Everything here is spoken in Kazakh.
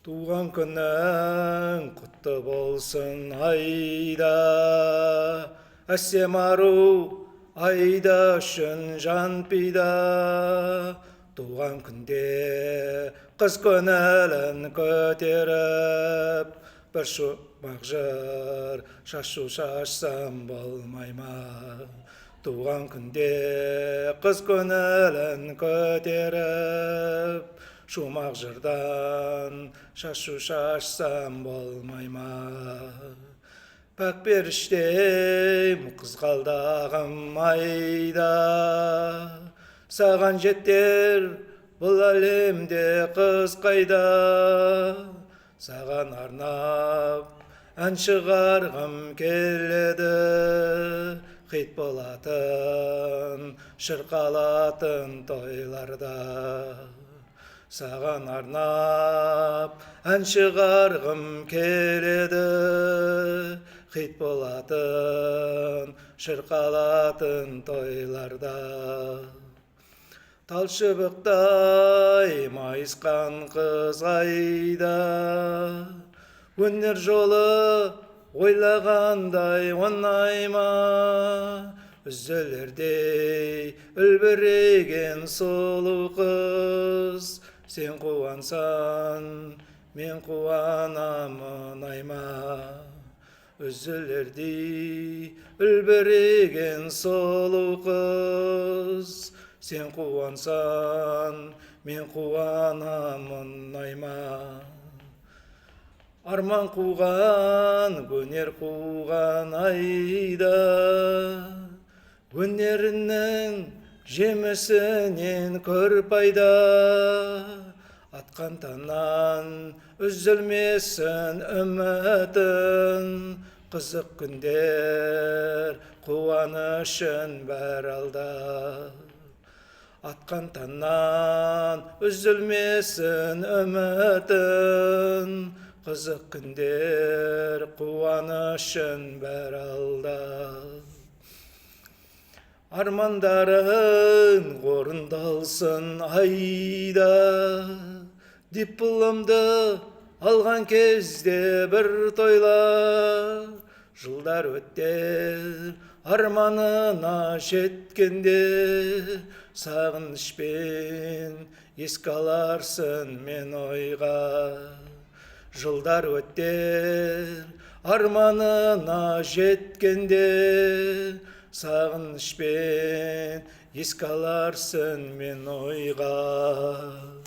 Туған күнің құтты болсын айда, әсем ару айда үшін жан пида. Туған күнде қыз көңілін көтеріп, бір шумақ жыр шашу шашсам болмай ма? Туған күнде қыз көңілін көтеріп, шумақ жырдан шашу шашсам болмай ма? Пәк періштем қызғалдағым айда, саған жетер бұл әлемде қыз қайда? Саған арнап ән шығарғым келеді, хит болатын, шырқалатын тойларда. Саған арнап ән шығарғым келеді, хит болатын, шырқалатын тойларда. Тал шыбықтай майысқан қыз айда, өнер жолы ойлағандай оңай ма? Үзілердей үлбіреген сұлу қыз, сен қуансаң, мен қуанамын ай ма? Үзілердей үлбіреген сұлу қыз, сен қуансаң, мен қуанамын ай ма? Арман қуған, өнер қуған айда, өнерінің жемісінен көр пайда. Атқан таңнан үзілмесін үмітін, қызық күндер қуанышын бәр алда. Атқан таңнан үзілмесін үмітін, қызық күндер қуанышын бәр алда. Армандарың орындалсын айда, дипломды алған кезде бір тойла. Жылдар өтер арманына жеткенде, сағынышпен еске аларсың мен ойға. Жылдар өтер арманына жеткенде, сағынышпен еске аларсың мен ойға.